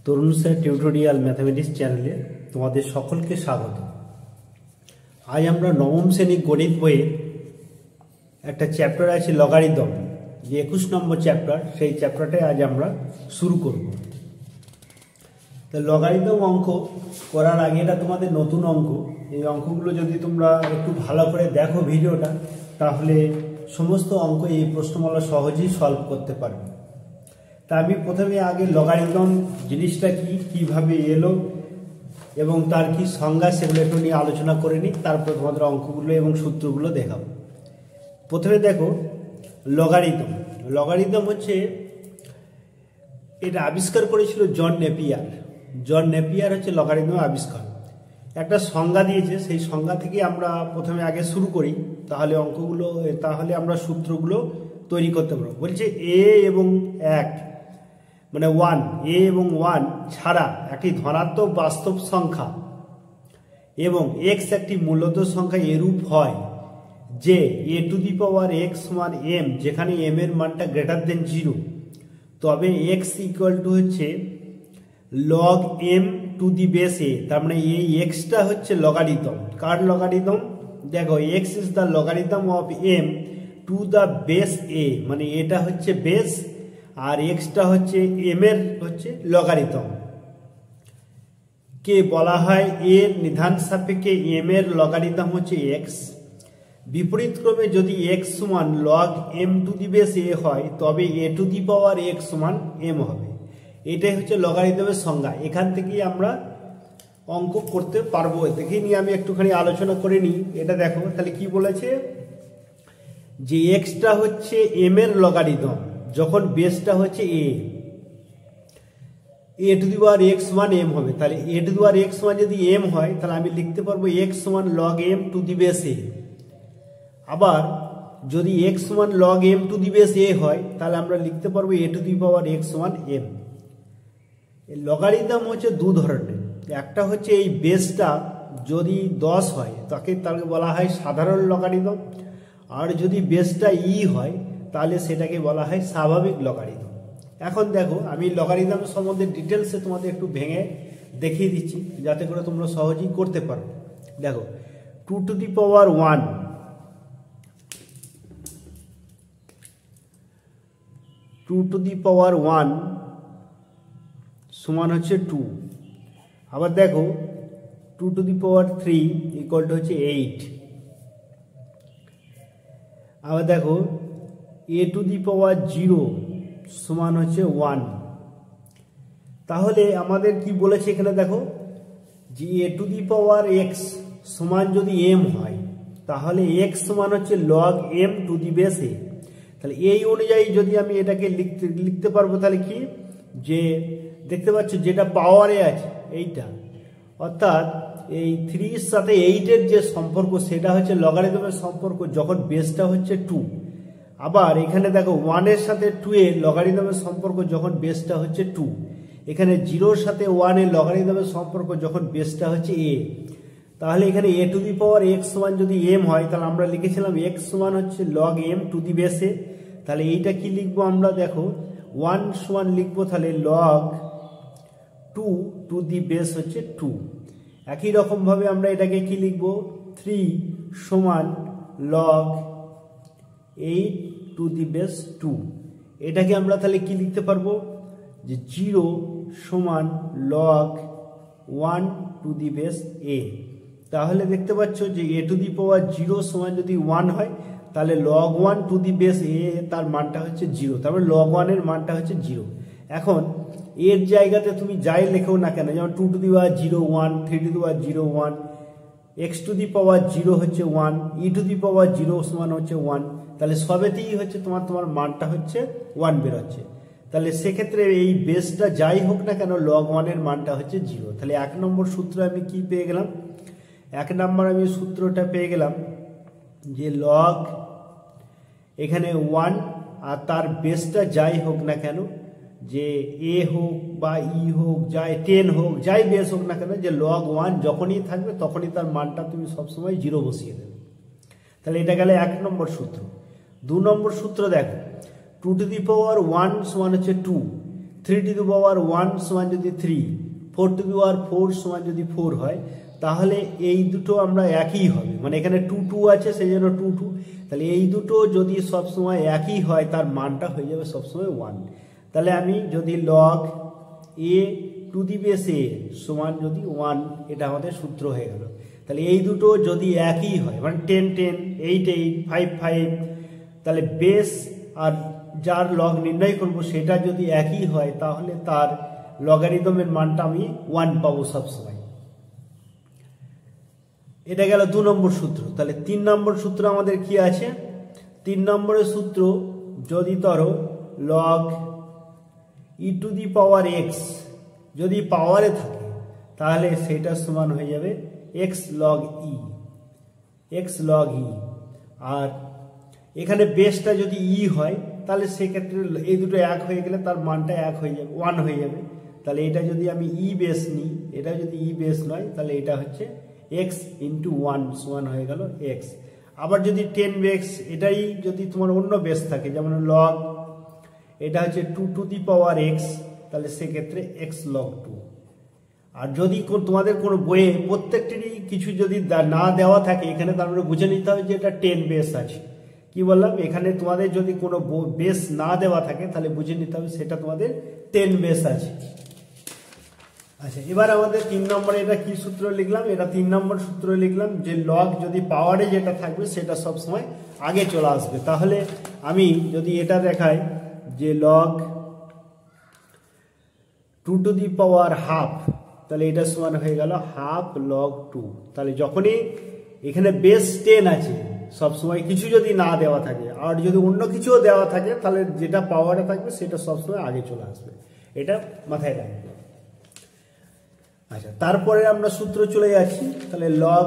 তরুণ sir tutorial mathematics চ্যানেলে তোমাদের সকলকে স্বাগত। আজ আমরা নবম শ্রেণী গণিত বইয়ের একটা চ্যাপ্টার আছে লগারিদম, যে 21 নম্বর চ্যাপ্টার, সেই চ্যাপ্টারটাই আজ আমরা শুরু করব। তো লগারিদম অঙ্ক করার আগে, এটা তোমাদের নতুন অঙ্ক, এই অঙ্কগুলো যদি তোমরা একটু ভালো করে দেখো ভিডিওটা, তাহলে সমস্ত অঙ্ক এই প্রশ্নমালা সহজেই সলভ করতে পারবে। তা আমি প্রথমে আগে লগারিদম জিনিসটা কি, কিভাবে এলো এবং তার কি সংজ্ঞা, সেগুলো একটু নিয়ে আলোচনা করে নিই, তারপর তোমাদের অঙ্কগুলো এবং সূত্রগুলো দেখাবো। প্রথমে দেখো লগারিদম। লগারিদম হচ্ছে, এটা আবিষ্কার করেছিল জন নেপিয়ার। জন নেপিয়ার হচ্ছে লগারিদম আবিষ্কার। একটা সংজ্ঞা দিয়েছে, সেই সংজ্ঞা থেকে আমরা প্রথমে আগে শুরু করি, তাহলে অঙ্কগুলো, তাহলে আমরা সূত্রগুলো তৈরি করতে পারবো। বলছে এ এবং 1 মানে 1, এ এবং 1 ছাড়া একটি ধনাত্মক বাস্তব সংখ্যা এবং x একটি মূলত সংখ্যা এরূপ হয় যে a two the power x সমান m, যেখানে m এর মানটা গ্রেটার দেন 0, তবে x ইকুয়াল টু হচ্ছে log m to the base a। তার মানে এই xটা হচ্ছে লগারিদম। কার লগারিদম? দেখো, x is the logarithm of m to the base a, মানে এটা হচ্ছে বেস আর এক্সটা হচ্ছে এম এর হচ্ছে লগারিদম। কে বলা হয় এর নিধান সাপেক্ষে এম এর লগারিদম হচ্ছে এক্স। বিপরীত ক্রমে যদি এক্স সমান log M to the base এ হয়, তবে A to the power x সমান এম হবে। এটাই হচ্ছে লগারিদমের সংজ্ঞা। এখান থেকেই আমরা অঙ্ক করতে পারবো। দেখে নিয়ে আমি একটুখানি আলোচনা করে নিই। এটা দেখো, তাহলে কি বলেছে যে এক্সটা হচ্ছে এম এর লগারিদম যখন বেসটা হচ্ছে এ টু দি পাওয়ার এক্স সমান এম হবে। তাহলে এ টু দি পাওয়ার এক্স সমান যদি এম হয়, তাহলে আমি লিখতে পারবো এক্স সমান log M to the base a. আবার যদি এক্স সমান log M to the base এ হয়, তাহলে আমরা লিখতে পারবো a to the power x সমান এম। লগারিদম হচ্ছে দু ধরনের। একটা হচ্ছে এই বেসটা যদি 10 হয়, তাকে বলা হয় সাধারণ লগারিদম। আর যদি বেসটা হয়, তাহলে সেটাকে বলা হয় স্বাভাবিক লগারিদম। এখন দেখো, আমি লগারিদম সম্বন্ধে ডিটেলসে তোমাদের একটু ভেঙে দেখিয়ে দিচ্ছি, যাতে করে তোমরা সহজেই করতে পারো। দেখো, 2 to the power 1, 2 to the পাওয়ার 1 সমান হচ্ছে 2। আবার দেখো, 2 to the power 3 equal to হচ্ছে 8। আবার দেখো, a টু দি পাওয়ার 0 সমান হচ্ছে 1। তাহলে আমাদের কি বলেছে এখানে দেখো, যে a two the power x সমান যদি m হয়, তাহলে x সমান হচ্ছে log m to the base a। তাহলে এই অনুযায়ী যদি আমি এটাকে লিখতে পারবো, তাহলে কি, যে দেখতে পাচ্ছ যেটা পাওয়ারে আছে এইটা, অর্থাৎ এই 3 এর সাথে 8 এর যে সম্পর্ক, সেটা হচ্ছে লগারিদমের সম্পর্ক যখন বেসটা হচ্ছে 2। আবার এখানে দেখো, 1 এর সাথে 2 এর লগারিদমের সম্পর্ক যখন বেসটা হচ্ছে 2। এখানে 0 এর সাথে 1 এর লগারিদমের সম্পর্ক যখন বেসটা হচ্ছে a। তাহলে এখানে a two the power x সমান যদি m হয়, তাহলে আমরা লিখেছিলাম x সমান হচ্ছে log m to the base a। তাহলে এইটা কি লিখবো আমরা? দেখো, 1 সমান লিখবো তাহলে log 2 টু দি বেস হচ্ছে 2। একই রকম ভাবে আমরা এটাকে কি লিখবো? 3 সমান log 8 টু দি বেস 2। এটাকে আমরা তাহলে কি লিখতে পারবো? যে 0 সমান log 1 two the base a। তাহলে দেখতে পাচ্ছ যে a টু দি পাওয়ার 0 সমান যদি 1 হয়, তাহলে log 1 two the base a, তার মানটা হচ্ছে 0। তারপরে log 1 এর মানটা হচ্ছে 0। এখন এর জায়গাতে তুমি যাই লেখো না কেন, যেমন 2 to the power 0 1, 3 to the power 0 1, x to the power 0 হচ্ছে 1, e টু দি পাওয়ার 0 সমান হচ্ছে 1, তাহলে সবেতেই হচ্ছে তোমার মানটা হচ্ছে 1 বেরোচ্ছে। তাহলে সেক্ষেত্রে এই বেসটা যাই হোক না কেন, log 1 এর মানটা হচ্ছে 0। তাহলে 1 নম্বর সূত্র আমি কি পেয়ে গেলাম? 1 নম্বর আমি সূত্রটা পেয়ে গেলাম যে log এখানে 1 আর তার বেসটা যাই হোক না কেন, যে a হোক বা e হোক, যাই 10 হোক, যাই বেস হোক না কেন, যে log 1 যখনই থাকবে তখনই তার মানটা তুমি সবসময় 0 বসিয়ে দেবে। তাহলে এটা গেলে 1 নম্বর সূত্র। 2 নম্বর সূত্র দেখো, 2 টু দি পাওয়ার 1 সমান হচ্ছে 2, 3 টু দি পাওয়ার 1 সমান যদি 3, 4 টু দি পাওয়ার 4 সমান যদি 4 হয়, তাহলে এই দুটো আমরা একই হবে, মানে এখানে 2 2 আছে সেই জন্য 2 2, তাহলে এই দুটো যদি সবসময় একই হয় তার মানটা হয়ে যাবে সবসময় 1। তাহলে আমি যদি log A to the base A সমান যদি 1, এটা আমাদের সূত্র হয়ে গেল। তাহলে এই দুটো যদি একই হয়, মানে 10 10, 8 8, 5 5, তাহলে বেস আর যার লগ নির্ণয় করব সেটা যদি একই হয়, তাহলে তার লগারিদমের মানটা আমি 1 পাবো সবসময়। এটা গেল 2 নম্বর সূত্র। তাহলে 3 নম্বর সূত্র আমাদের কি আছে? 3 নম্বরের সূত্র, যদি ধরো log E two the power x যদি পাওয়ারে থাকে, তাহলে সেটা সমান হয়ে যাবে এক্স লগ ই, এক্স লগ ই। আর এখানে বেসটা যদি ই হয়, তাহলে সেক্ষেত্রে এই দুটো এক হয়ে গেলে তার মানটা 1 হয়ে যাবে, 1 হয়ে যাবে। তাহলে এটা যদি আমি ই বেস নিই, এটা যদি ই বেস নয়, তাহলে এটা হচ্ছে x ইন্টু 1 সমান হয়ে গেল x। আবার যদি 10x এটাই যদি তোমার অন্য বেস থাকে, যেমন লগ এটা হচ্ছে 2 টু দি পাওয়ার x, তাহলে সেক্ষেত্রে x লগ 2। আর যদি তোমাদের কোনো বইয়ে প্রত্যেকটিরই কিছু যদি না দেওয়া থাকে এখানে, তারপরে বুঝে নিতে হবে যে এটা 10 বেস আছে। কি বললাম, এখানে তোমাদের যদি কোনো বেস না দেওয়া থাকে তাহলে বুঝে নিতে হবে সেটা তোমাদের 10 বেস আছে। আচ্ছা, এবার আমাদের 3 নম্বরে এটা কি সূত্র লিখলাম? এটা 3 নম্বর সূত্র লিখলাম যে লগ যদি পাওয়ারে যেটা থাকবে সেটা সবসময় আগে চলে আসবে। তাহলে আমি যদি এটা দেখাই যে log 2 to the power half, তাহলে এটা সমান হয়ে গেল হাফ লগ 2। তাহলে যখনই এখানে বেস 10 আছে, সবসময় কিছু যদি না দেওয়া থাকে আর যদি অন্য কিছুও দেওয়া থাকে, তাহলে যেটা পাওয়ারে থাকবে সেটা সবসময় আগে চলে আসবে, এটা মাথায় রাখবে। আচ্ছা, তারপরে আমরা সূত্র চলে যাচ্ছি। তাহলে log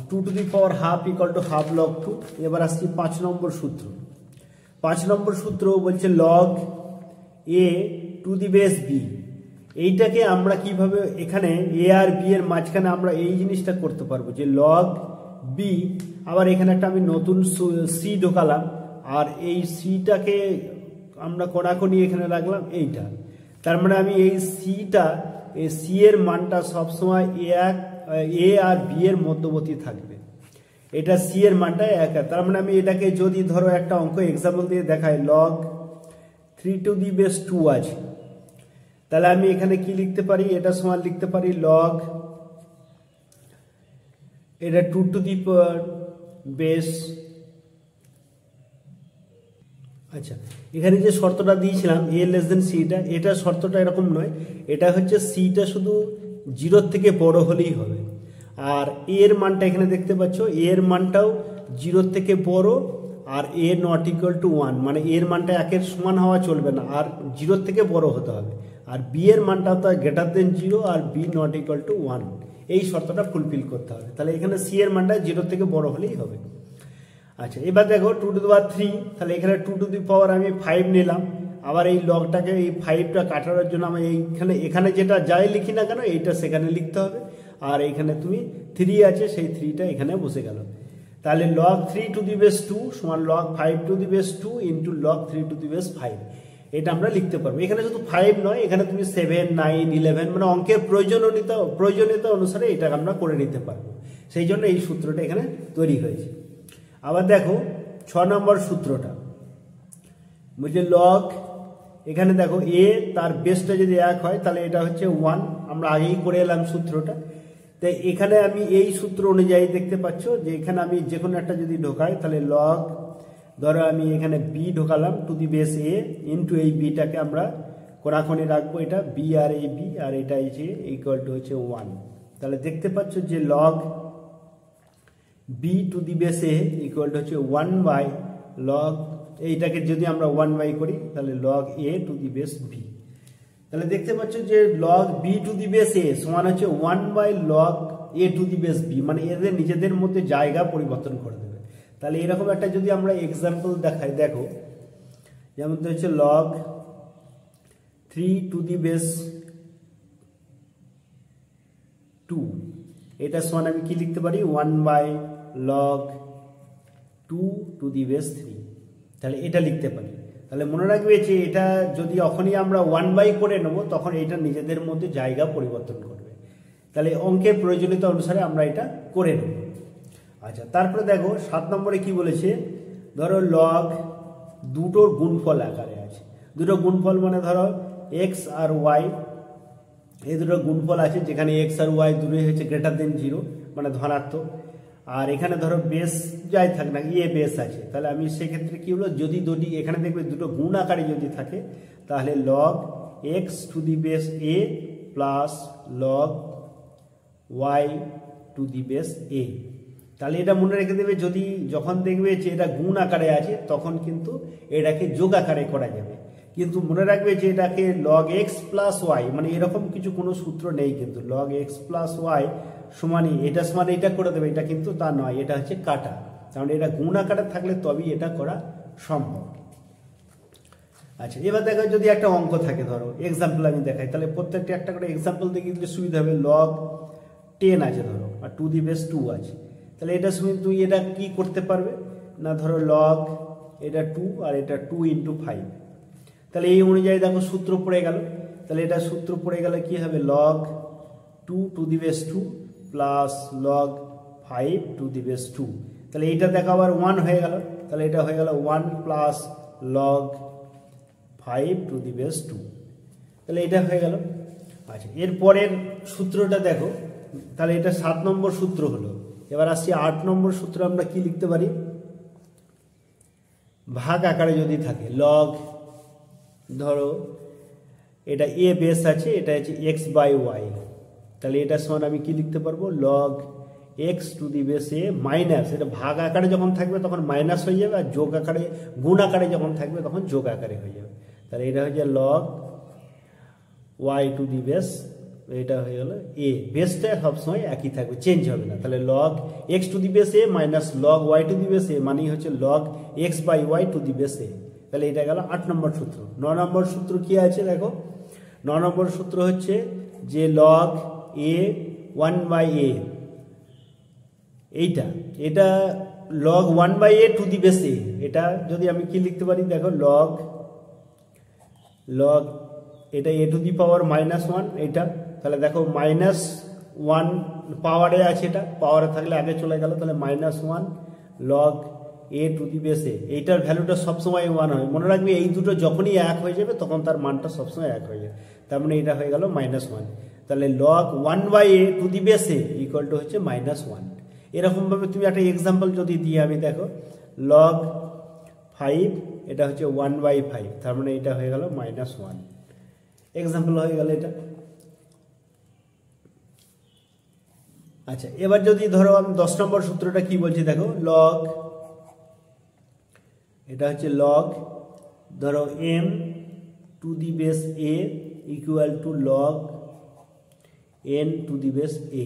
2 to the power half equal to half log 2। এবার আসছি 5 নম্বর সূত্র। 5 নম্বর সূত্র বলছে log A to the base B. এইটাকে আমরা কিভাবে এখানে এ আর বি এর মাঝখানে আমরা এই জিনিসটা করতে পারবো যে লগ বি, আবার এখানে একটা আমি নতুন সি ঢোকালাম, আর এই সিটাকে আমরা কোনাকুনি এখানে রাখলাম এইটা। তার মানে আমি এই সিটা, এই সি এর মানটা সবসময় এ আর বি এর মধ্যবর্তী থাকবে, এটা সি এর মানটা 1। তার মানে আমি এটাকে যদি ধরো একটা অঙ্ক এক্সাম্পল দিয়ে দেখাই, লগ 3 টু দি বেস 2 আছে, তাহলে আমি এখানে কি লিখতে পারি? এটা সমান লিখতে পারি লগ, এটা 2 টু দি বেস। আচ্ছা, এখানে যে শর্তটা দিয়েছিলাম এ লেস দেন সিটা, এটা শর্তটা এরকম নয়, এটা হচ্ছে সিটা শুধু 0 থেকে বড় হলেই হবে। আর এর মানটা এখানে দেখতে পাচ্ছ, এর মানটাও 0 থেকে বড়, আর এ নট ইকুয়াল টু 1, মানে এর মানটা 1 সমান হওয়া চলবে না, আর 0 থেকে বড় হতে হবে। আর বি এর মানটাও তো গ্রেটার দেন 0 আর বি নট ইকুয়াল টু 1, এই শর্তটা ফুলফিল করতে হবে। তাহলে এখানে সি এর মানটা 0 থেকে বড় হলেই হবে। আচ্ছা, এবার দেখো 2 টু দি পাওয়ার 3, তাহলে এখানে 2 টু দি পাওয়ার আমি 5 নিলাম। আবার এই লগটাকে, এই 5টা কাটানোর জন্য আমি এখানে যেটা যাই লিখি না কেন এইটা সেখানে লিখতে হবে। আর এইখানে তুমি 3 আছে, সেই 3টা এখানে বসে গেল। তাহলে লগ 3 টু দি বেস 2 সমান log 5 two the base 2 into log 3 to the base 5, এটা আমরা লিখতে পারবো। এখানে শুধু 5 নয়, এখানে তুমি 7 9 11, মানে অঙ্কের প্রয়োজনীয়তা অনুসারে এটা আমরা করে নিতে পারবো। সেই জন্য এই সূত্রটা এখানে তৈরি হয়েছে। আবার দেখো 6 নম্বর সূত্রটা বলছে লগ, এখানে দেখো এ তার বেসটা যদি 1 হয় তাহলে এটা হচ্ছে 1, আমরা আগেই করে এলাম সূত্রটা। তাই এখানে আমি এই সূত্র অনুযায়ী দেখতে পাচ্ছ যে এখানে আমি যে কোনো একটা যদি ঢোকাই, তাহলে লগ, ধরো আমি এখানে বি ঢোকালাম to the base A into এই বিটাকে আমরা কোনাকুনি রাখবো, এটা বি আর এই বি, আর এটা ইকুয়াল টু হচ্ছে 1। তাহলে দেখতে পাচ্ছ যে log B to the base A equal to হচ্ছে 1 বাই লগ, এইটাকে যদি আমরা 1 বাই করি তাহলে log A to the base B. তাহলে দেখতে পাচ্ছ যে log B to the base A সমান হচ্ছে 1 by log A to the base B, মানে এদের নিজেদের মধ্যে জায়গা পরিবর্তন করে দেবে। তাহলে এরকম একটা যদি আমরা এক্সাম্পল দেখাই, দেখো যেমন হচ্ছে লগ 3 টু দি বেস 2, এটা সমান আমি কি লিখতে পারি? 1 by log 2 to the base 3, তাহলে এটা লিখতে পারি। তাহলে মনে রাখবে যে এটা যদি যখনই আমরা 1/, করে নেব তখন এটা নিজেদের মধ্যে জায়গা পরিবর্তন করবে। তাহলে অঙ্কের প্রয়োজনীয়তা অনুসারে আমরা এটা করে নেব। আচ্ছা, তারপরে দেখো 7 নম্বরে কি বলেছে, ধরো লগ দুটোর গুণফল আকারে আছে। দুটো গুণফল মানে ধরো এক্স আর ওয়াই, এই দুটো গুণফল আছে যেখানে এক্স আর ওয়াই দুটোই হচ্ছে গ্রেটার দেন 0 মানে ধনাত্মক। আর এখানে ধরো বেস যাই থাক না এ বেস আছে, তাহলে আমি সেক্ষেত্রে কি হলো, যদি দুটি এখানে দেখবে দুটো গুণ আকারে যদি থাকে তাহলে log x to the base A plus log Y to the base A. তাহলে এটা মনে রেখে দেবে, যদি যখন দেখবে যে এটা গুণ আকারে আছে তখন কিন্তু এটাকে যোগ আকারে করা যাবে। কিন্তু মনে রাখবে যে এটাকে লগ এক্স প্লাস ওয়াই মানে এরকম কিছু কোনো সূত্র নেই, কিন্তু লগ এক্স প্লাস ওয়াই সমানই এটা সমান এটা করে দেবে, এটা কিন্তু তা নয়, এটা হচ্ছে কাটা। কারণ এটা গুণ আকারে থাকলে তবেই এটা করা সম্ভব। আচ্ছা, এবার দেখো যদি একটা অঙ্ক থাকে, ধরো এক্সাম্পল আমি দেখাই, তাহলে প্রত্যেকটা একটা করে এক্সাম্পল দেখিয়ে দিলে সুবিধা হবে। লগ 10 আছে ধরো, আর টু দি বেস 2 আছে, তাহলে এটা শুনে তুই এটা কি করতে পারবে না, ধরো লগ এটা 2 আর এটা 2 × 5, তাহলে এই অনুযায়ী দেখো সূত্র পড়ে গেল। তাহলে এটা সূত্র পড়ে গেলে কি হবে, log 2 to the base 2 plus log 5 two the base 2। তাহলে এইটা দেখো আবার 1 হয়ে গেল, তাহলে এটা হয়ে গেল 1 plus log 5 two the base 2, তাহলে এটা হয়ে গেল। আচ্ছা, এরপরের সূত্রটা দেখো, তাহলে এটা 7 নম্বর সূত্র হলো। এবার আসছি 8 নম্বর সূত্র। আমরা কি লিখতে পারি, ভাগ আকারে যদি থাকে লগ, ধরো এটা এ বেস আছে, এটা হচ্ছে এক্স বাই ওয়াই, তাহলে এটা সমান আমি কি লিখতে পারবো, log x to the base A minus, এটা ভাগ আকারে যখন থাকবে তখন মাইনাস হয়ে যাবে, আর যোগ আকারে গুণ আকারে যখন থাকবে তখন যোগ আকারে হয়ে যাবে। তাহলে এটা হচ্ছে log Y to the base, এটা হয়ে গেল এ, বেসটা সবসময় একই থাকবে, চেঞ্জ হবে না। তাহলে log x to the base A minus log Y to the base A মানেই হচ্ছে log x by y to the base A. তাহলে এটা গেল 8 নম্বর সূত্র। 9 নম্বর সূত্র কি আছে দেখো, 9 নম্বর সূত্র হচ্ছে যে লগ এ 1/a, এটা log 1/a to the base A, এটা যদি আমি কি লিখতে পারি দেখো, লগ এটা এ টু দি পাওয়ার -1 এটা, তাহলে দেখো -1 পাওয়ারে আছে, এটা পাওয়ারে থাকলে আগে চলে গেল, তাহলে -1 log A to the base A, এইটার ভ্যালুটা সবসময় 1 হয়। মনে রাখবে এই দুটো যখনই 1 হয়ে যাবে তখন তার মানটা সবসময় 1 হয়ে যাবে, তার মানে এটা হয়ে গেল -1। তাহলে log 1/a to the base A equal to হচ্ছে -1। এরকমভাবে তুমি একটা এক্সাম্পল যদি দিয়ে আমি দেখো, লগ 5 এটা হচ্ছে 1/5, তার মানে এটা হয়ে গেল -1 এক্সাম্পল হয়ে গেল এটা। আচ্ছা, এবার যদি ধরো আমি 10 নম্বর সূত্রটা কি বলছি দেখো, লগ এটা হচ্ছে লগ, ধরো m to the base a equal to log n to the base a।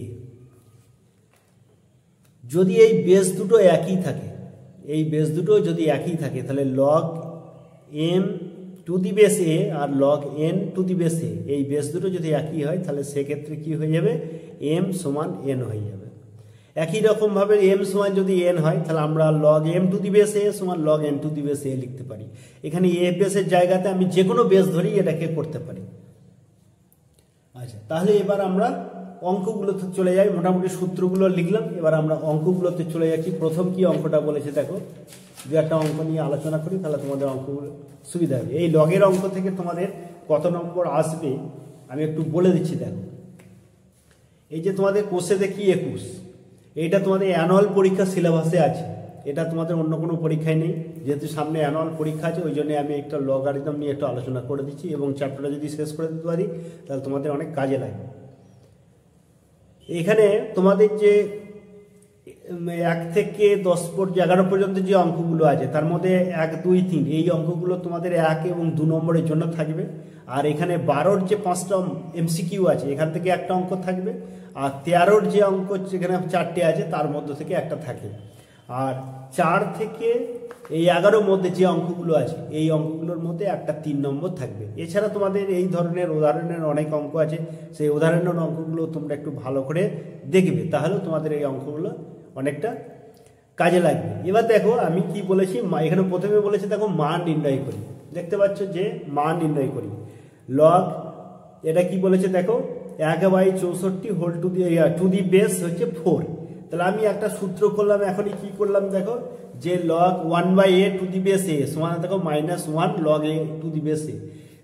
যদি এই বেস দুটো একই থাকে, এই বেস দুটো যদি একই থাকে তাহলে log m to the base a আর log n to the base a, এই বেস দুটো যদি একই হয় তাহলে সেক্ষেত্রে কি হয়ে যাবে, m সমান n হয়ে যাবে। একই রকমভাবে m সমান যদি n হয় তাহলে আমরা log m to the base a সমান log n to the base a লিখতে পারি। এখানে a বেসের জায়গাতে আমি যে কোনো বেস ধরেই এটাকে করতে পারি। আচ্ছা, তাহলে এবার আমরা অঙ্কগুলোতে চলে যাই, মোটামুটি সূত্রগুলো লিখলাম, এবার আমরা অঙ্কগুলোতে চলে যাচ্ছি। প্রথম কি অঙ্কটা বলেছে দেখো, দু একটা অঙ্ক নিয়ে আলোচনা করি তাহলে তোমাদের অঙ্কগুলো সুবিধা হবে। এই লগের অঙ্ক থেকে তোমাদের কত নম্বর আসবে আমি একটু বলে দিচ্ছি দেখো। এই যে তোমাদের কোষে দেখি 21, এইটা তোমাদের অ্যানুয়াল পরীক্ষা সিলেবাসে আছে, এটা তোমাদের অন্য কোনো পরীক্ষায় নেই। যেহেতু সামনে অ্যানুয়াল পরীক্ষা আছে ওই জন্য আমি একটা লগারিদম নিয়ে একটু আলোচনা করে দিচ্ছি, এবং চ্যাপ্টারটা যদি শেষ করে দিতে পারি তাহলে তোমাদের অনেক কাজে লাগবে। এখানে তোমাদের যে 1 থেকে 10 11 পর্যন্ত যে অঙ্কগুলো আছে তার মধ্যে 1, 2, 3 এই অঙ্কগুলো তোমাদের 1 এবং 2 নম্বরের জন্য থাকবে। আর এখানে 12-র যে 5টা এমসিকিউ আছে এখান থেকে একটা অঙ্ক থাকবে, আর 13-র যে অঙ্ক যেখানে 4টে আছে তার মধ্যে থেকে একটা থাকে। আর 4 থেকে এই 11-র মধ্যে যে অঙ্কগুলো আছে এই অঙ্কগুলোর মধ্যে একটা 3 নম্বর থাকবে। এছাড়া তোমাদের এই ধরনের উদাহরণের অনেক অঙ্ক আছে, সেই উদাহরণের অঙ্কগুলো তোমরা একটু ভালো করে দেখবে, তাহলেও তোমাদের এই অঙ্কগুলো অনেকটা কাজে লাগবে। এবার দেখো আমি কি বলেছি, এখানে প্রথমে বলেছি দেখো মান নির্ণয় করি। দেখতে পাচ্ছ যে মান নির্ণয় করি। লগ এটা কি বলেছে দেখো 1/64 হোল টু দি বেস হচ্ছে 4। তাহলে আমি একটা সূত্র করলাম, এখনই কি করলাম দেখো যে log 1/a to the base a সমান দেখো -1 log a two the base a।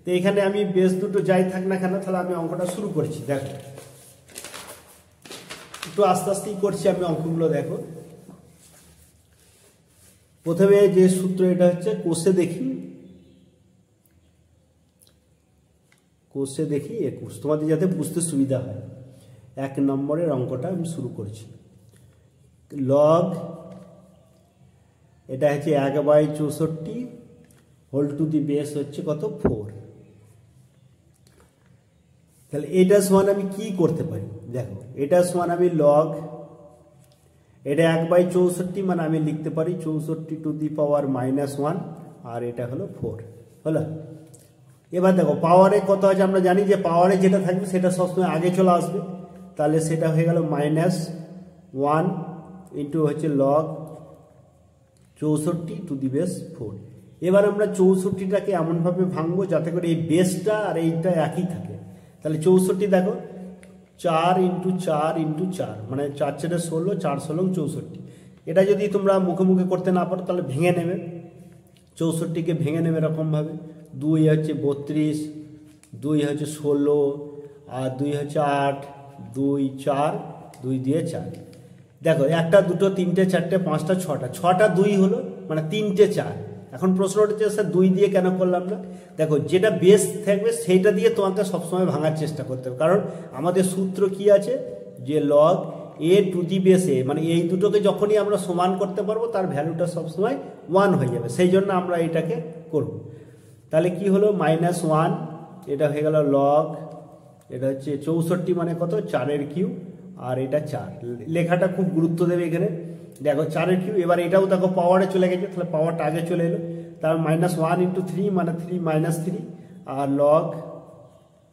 তো এখানে আমি বেস দুটো যাই থাক না কেন, তাহলে আমি অঙ্কটা শুরু করছি। দেখো একটু আস্তে আস্তেই করছি আমি অঙ্কগুলো। দেখো প্রথমে যে সূত্র এটা হচ্ছে কোষে দেখি 21, তোমাদের যাতে বুঝতে সুবিধা হয়। 1 নম্বরের অঙ্কটা আমি শুরু করছি। লগ এটা হচ্ছে 1/64 হোল টু দি বেস হচ্ছে কত 4। তাহলে এটা সমান আমি কি করতে পারি দেখো, এটা সমান আমি লগ এটা 1/64 মানে আমি লিখতে পারি 64 টু দি পাওয়ার -1 আর এটা হলো 4 হলো। এবার দেখো পাওয়ারে কত আছে আমরা জানি যে পাওয়ারে যেটা থাকবে সেটা সবসময় আগে চলে আসবে। তাহলে সেটা হয়ে গেল -1 ইন্টু হচ্ছে লগ 64 টু দি বেস 4। এবার আমরা 64টাকে এমনভাবে ভাঙবো যাতে করে এই বেসটা আর এইটা একই থাকে। তাহলে 64 দেখো 4 ইন্টু 4 ইন্টু 4 মানে 4 4 16, 4 16 64। এটা যদি তোমরা মুখে মুখে করতে না পারো তাহলে ভেঙে নেবে, 64কে ভেঙে নেবে এরকমভাবে। 2 হচ্ছে 32, 2 হচ্ছে 16 আর 2 হচ্ছে 8, 2 4, 2 দিয়ে 4। দেখো 1 2 3 4 5 6টা 2 হলো মানে 3 4। এখন প্রশ্ন হচ্ছে স্যার 2 দিয়ে কেন করলাম না? দেখো যেটা বেস থাকবে সেইটা দিয়ে তোমাকে সবসময় ভাঙার চেষ্টা করতে হবে, কারণ আমাদের সূত্র কি আছে যে log a two the base a মানে এই দুটোকে যখনই আমরা সমান করতে পারবো তার ভ্যালুটা সবসময় 1 হয়ে যাবে, সেই জন্য আমরা এটাকে করব। তাহলে কি হলো -1 এটা হয়ে গেল লগ এটা হচ্ছে 64 মানে কত 4 কিউব আর এটা 4। লেখাটা খুব গুরুত্ব দেবে এখানে। দেখো 4 কিউব, এবার এটাও দেখো পাওয়ারে চলে গেছে, তাহলে পাওয়ারটা আগে চলে এলো। তার -1 ইন্টু 3 মানে 3 -3 আর লগ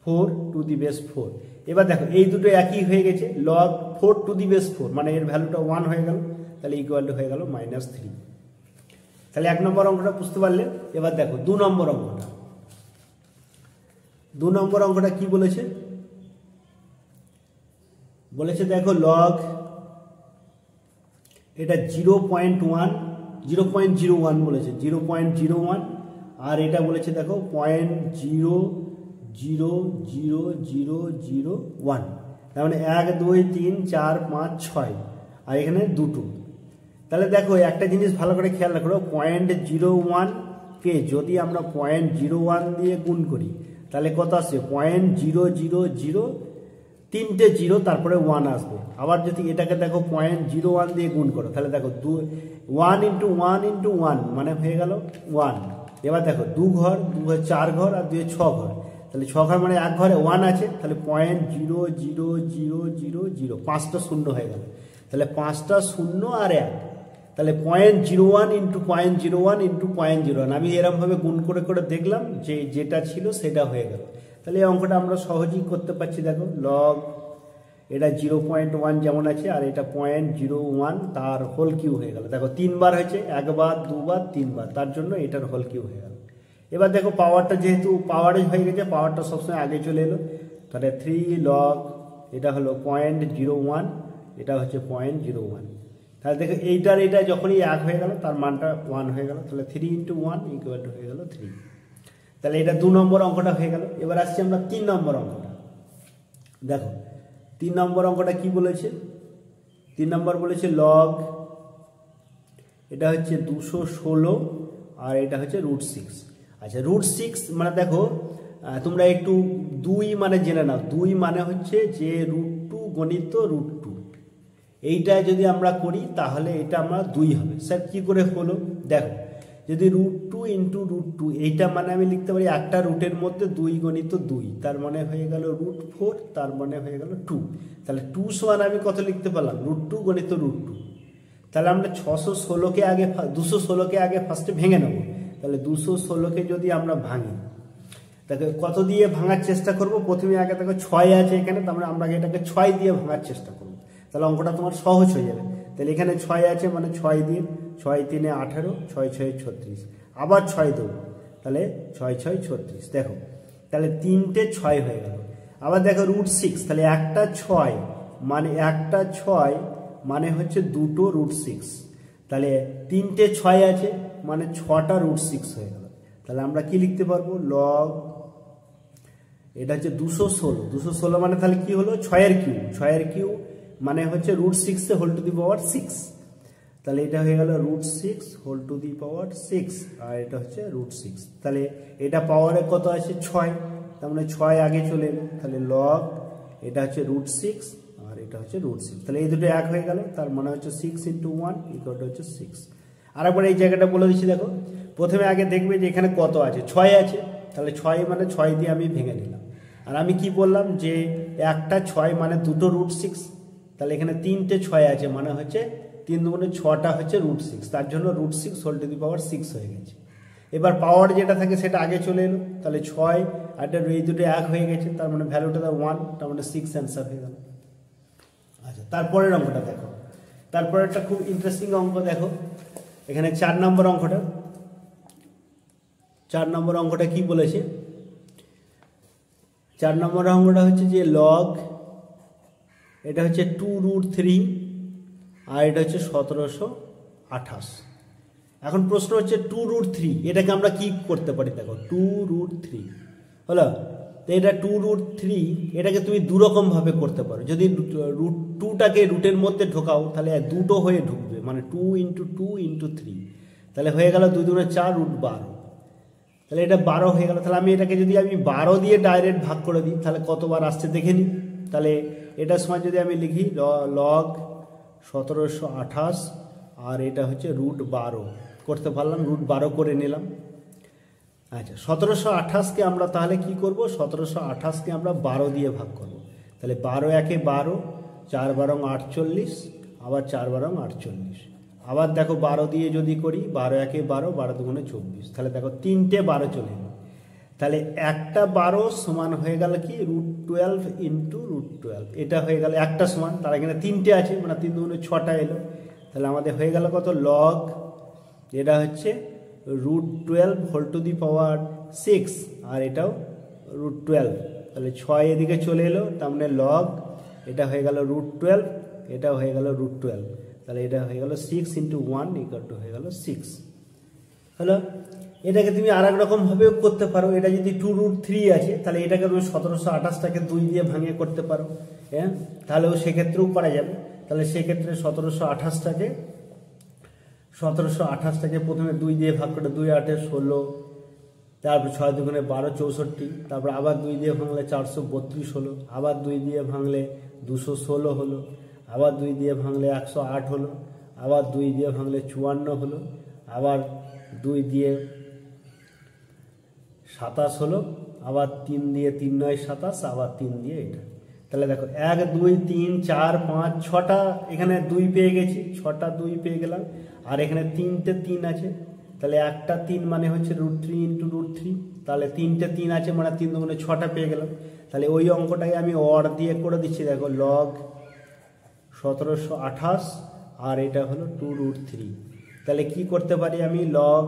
4 টু দি বেস 4। এবার দেখো এই দুটো একই হয়ে গেছে, লগ 4 টু দি বেস 4 মানে এর ভ্যালুটা 1 হয়ে গেল, তাহলে ইকুয়াল টু হয়ে গেল -3। তাহলে 1 নম্বর অঙ্কটা বুঝতে পারলে। এবার দেখো 2 নম্বর অঙ্কটা। 2 নম্বর অঙ্কটা কি বলেছে দেখো লগ এটা 0.01 বলেছে 0.01 আর এটা বলেছে দেখো 0.00001 তার মানে 1 2 3 4 5 6 আর এখানে দুটো। তাহলে দেখো একটা জিনিস ভালো করে খেয়াল রাখো, 0.01 কে যদি আমরা 0.01 দিয়ে গুণ করি তাহলে কত আসবে 0.000 তিনটে 0 তারপরে 1 আসবে। আবার যদি এটাকে দেখো 0.01 দিয়ে গুণ করো তাহলে দেখো 1 ইন্টু 1 ইন্টু 1 মানে হয়ে গেল 1। এবার দেখো 2 ঘর 2 ঘর 4 ঘর আর 2 6 ঘর, তাহলে 6 ঘর মানে 1 ঘরে 1 আছে, তাহলে 0.00005টা 0 হয়ে গেল, তাহলে 5টা 0 আর 1, তাহলে 0.01 ইন্টু 0.01 ইন্টু 0.01 আমি এরকমভাবে গুণ করে করে দেখলাম যে যেটা ছিল সেটা হয়ে গেল। তাহলে এই অঙ্কটা আমরা সহজেই করতে পারছি। দেখো লগ এটা 0.1 যেমন আছে আর এটা 0.01 তার হোল কিউ হয়ে গেল। দেখো 3 বার হয়েছে, 1 বার 2 বার 3 বার, তার জন্য এটার হোল কিউ হয়ে গেল। এবার দেখো পাওয়ারটা যেহেতু পাওয়ারে হয়ে গেছে পাওয়ারটা সবসময় আগে চলে এলো, তাহলে 3 লগ এটা হলো 0.01 এটা হচ্ছে 0.01। তাহলে দেখো এইটার এটা যখনই 1 হয়ে গেল তার মানটা 1 হয়ে গেল, তাহলে 3 ইন্টু 1 ইকুয়াল টু হয়ে গেল 3। তাহলে এটা 2 নম্বর অঙ্কটা হয়ে গেল। এবার আসছি আমরা 3 নম্বর অঙ্কটা। দেখো 3 নম্বর অঙ্কটা কি বলেছে, 3 নম্বর বলেছে লগ এটা হচ্ছে 216 আর এটা হচ্ছে √6। আচ্ছা √6 মানে দেখো তোমরা একটু 2 মানে জেনে নাও, 2 মানে হচ্ছে যে √2 গণিত √2, এইটা যদি আমরা করি তাহলে এটা আমরা 2 হবে। স্যার কি করে হলো দেখো, যদি √2 ইন্টু √2 এইটা মানে আমি লিখতে পারি একটা রুটের মধ্যে 2 গণিত 2 তার মানে হয়ে গেল √4 তার মানে হয়ে গেল 2। তাহলে 2 সমান আমি কত লিখতে পারলাম √2 গণিত √2। তাহলে আমরা 216কে আগে ফার্স্টে ভেঙে নেব। তাহলে 216কে যদি আমরা ভাঙি তাকে কত দিয়ে ভাঙার চেষ্টা করব, প্রথমে আগে দেখো 6 আছে এখানে, তার মানে আমরা এটাকে 6 দিয়ে ভাঙার চেষ্টা করব, তাহলে অঙ্কটা তোমার সহজ হয়ে যাবে। তাহলে এখানে 6 আছে মানে 6 দিয়ে 6 3 18 6 6 36 আবার 6 দেবো, তাহলে 6 6 36। দেখো তাহলে 3টে 6 হয়ে গেল। আবার দেখো √6, তাহলে একটা 6 মানে হচ্ছে দুটো √6, তাহলে 3টে 6 আছে মানে 6টা √6 হয়ে গেল। তাহলে আমরা কি লিখতে পারবো, লগ, এটা হচ্ছে 216 মানে তাহলে কি হলো 6 এর কিউ মানে হচ্ছে √6 হোল টু দি পাওয়ার 6, তাহলে এটা হয়ে গেল √6 হোল টু দি পাওয়ার 6, আর এটা হচ্ছে √6। তাহলে এটা পাওয়ারে কত আছে 6, তার মানে 6 আগে চলে এলো, তাহলে লগ এটা হচ্ছে √6 আর এটা হচ্ছে √6, তাহলে এই দুটো এক হয়ে গেল, তার মানে হচ্ছে 6 × 1 = হচ্ছে 6। আরেকবার এই জায়গাটা বলে দিচ্ছি, দেখো প্রথমে আগে দেখবে যে এখানে কত আছে, 6 আছে, তাহলে 6 মানে 6 দিয়ে আমি ভেঙে নিলাম। আর আমি কি বললাম যে একটা 6 মানে দুটো √6, তাহলে এখানে 3টে 6 আছে মানে হচ্ছে 3 দুগুণে 6টা হচ্ছে √6, তার জন্য √6 হোল টু দি পাওয়ার 6 হয়ে গেছে। এবার পাওয়ার যেটা থাকে সেটা আগে চলে এলো, তাহলে 6 আর এই দুটো এক হয়ে গেছে, তার মানে ভ্যালুটা 1, তার মানে 6 অ্যান্সার হয়ে গেল। আচ্ছা, তারপরের অঙ্কটা দেখো, তারপরে একটা খুব ইন্টারেস্টিং অঙ্ক দেখো, এখানে 4 নম্বর অঙ্কটা কি বলেছে, 4 নম্বর অঙ্কটা হচ্ছে যে লগ, এটা হচ্ছে 2√3 আর এটা হচ্ছে 1728। এখন প্রশ্ন হচ্ছে 2√3 এটাকে আমরা কি করতে পারি, দেখো 2√3 হলো, তো এটা 2√3 এটাকে তুমি দুরকম ভাবে করতে পারো। যদি √2টাকে রুটের মধ্যে ঢোকাও তাহলে দুটো হয়ে ঢুকবে, মানে 2 × 2 × 3, তাহলে হয়ে গেল 2 দুগুণে 4 √12, তাহলে এটা 12 হয়ে গেল। তাহলে আমি এটাকে যদি আমি 12 দিয়ে ডাইরেক্ট ভাগ করে দিই তাহলে কতবার আসছে দেখে নিই। তাহলে এটার সময় যদি আমি লিখি লগ 1728 আর এটা হচ্ছে √12 করতে পারলাম, √12 করে নিলাম। আচ্ছা, 1728কে আমরা তাহলে কি করব, 1728কে আমরা 12 দিয়ে ভাগ করব, তাহলে 12 একে 12, 4 12 48, আবার 4 12 48, আবার দেখো 12 দিয়ে যদি করি 12 একে 12, 12 দুগুণে 24, তাহলে দেখো 3টে 12 চলে এলো, তাহলে একটা 12 সমান হয়ে গেল কি √12 × √12, এটা হয়ে গেল একটা সমান, তার এখানে 3টে আছে মানে 3 দুগুণে 6টা এলো, তাহলে আমাদের হয়ে গেল কত, লগ এটা হচ্ছে √12 হোল টু দি পাওয়ার 6 আর এটাও √12, তাহলে 6 এদিকে চলে এলো, তার মানে লগ এটা হয়ে গেল √12, এটাও হয়ে গেল √12, তাহলে এটা হয়ে গেল 6 × 1 = হয়ে গেল 6 হলো। এটাকে তুমি আর এক রকম ভাবেও করতে পারো, এটা যদি 2√3 আছে তাহলে এটাকে তুমি 1728টাকে 2 দিয়ে ভাঙিয়ে করতে পারো, হ্যাঁ, তাহলেও সেক্ষেত্রেও করা যাবে। তাহলে সেক্ষেত্রে 1728টাকে প্রথমে 2 দিয়ে ভাগ করে, 2 8 16, তারপর 6 দুগুণে 12 64, তারপর আবার 2 দিয়ে ভাঙলে 432 হলো, আবার 2 দিয়ে ভাঙলে 216 হলো, আবার 2 দিয়ে ভাঙলে 108 হলো, আবার 2 দিয়ে ভাঙলে 54 হলো, আবার 2 দিয়ে 27 হলো, আবার 3 দিয়ে 3 9 27, আবার 3 দিয়ে এটা। তাহলে দেখো 1 2 3 4 5 6টা এখানে 2 পেয়ে গেছি, 6টা 2 পেয়ে গেলাম, আর এখানে 3টে 3 আছে, তাহলে একটা 3 মানে হচ্ছে √3 × √3, তাহলে 3টে 3 আছে মানে 3 দুগুণে 6টা পেয়ে গেলাম। তাহলে ওই অঙ্কটাকে আমি অর দিয়ে করে দিচ্ছি, দেখো লগ 1728 আর এটা হলো 2√3, তাহলে কি করতে পারি আমি, লগ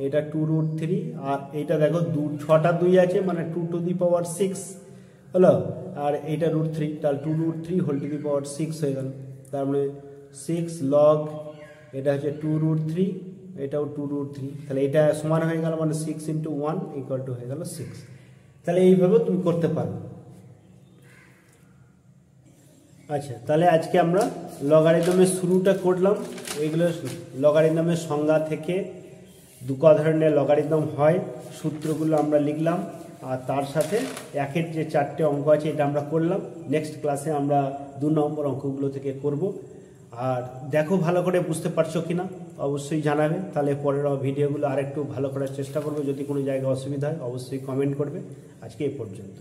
এটা 2√3 আর এটা দেখো 6টা 2 আছে মানে 2 টু দি পাওয়ার 6 হলো, আর এটা √3, তাহলে 2√3 হোল টু দি পাওয়ার 6 হয়ে গেল, তার মানে 6 লগ এটা হচ্ছে 2√3, এটাও 2√3, তাহলে এটা সমান হয়ে গেল মানে 6 × 1 = হয়ে গেল 6। তাহলে এইভাবে তুমি করতে পারো। আচ্ছা, তাহলে আজকে আমরা লগারিদমের শুরুটা করলাম, এইগুলো লগারিদমের সংজ্ঞা থেকে দু ধরনের লগারিদম হয় সূত্রগুলো আমরা লিখলাম, আর তার সাথে একের যে 4টে অঙ্ক আছে এটা আমরা করলাম। নেক্সট ক্লাসে আমরা 2 নম্বর অঙ্কগুলো থেকে করব। আর দেখো ভালো করে বুঝতে পারছো কিনা অবশ্যই জানাবে, তাহলে পরের ভিডিওগুলো আরেকটু ভালো করার চেষ্টা করবে। যদি কোনো জায়গায় অসুবিধা হয় অবশ্যই কমেন্ট করবে। আজকে এই পর্যন্ত।